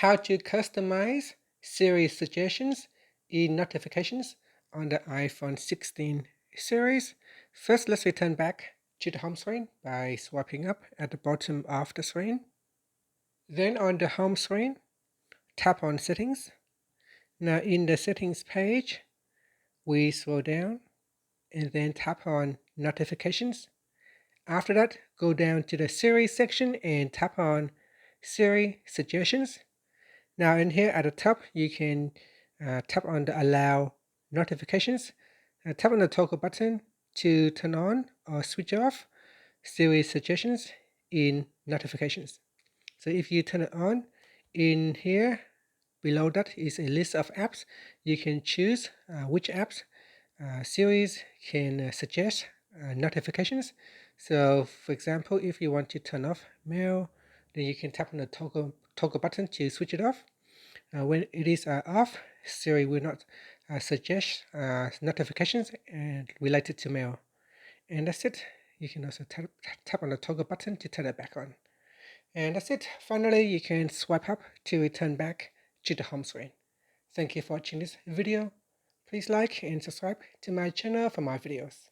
How to customize Siri suggestions in notifications on the iPhone 16 series. First, let's return back to the home screen by swiping up at the bottom of the screen. Then on the home screen, tap on Settings. Now in the Settings page, we scroll down and then tap on Notifications. After that, go down to the Siri section and tap on Siri Suggestions. Now in here at the top, you can tap on the Allow Notifications. Tap on the toggle button to turn on or switch off Siri Suggestions in Notifications. So if you turn it on, in here below that is a list of apps. You can choose which apps Siri can suggest notifications. So for example, if you want to turn off mail, then you can tap on the toggle button to switch it off. When it is off, Siri will not suggest notifications related to mail. And that's it. You can also tap on the toggle button to turn it back on. And that's it. Finally, you can swipe up to return back to the home screen. Thank you for watching this video. Please like and subscribe to my channel for more videos.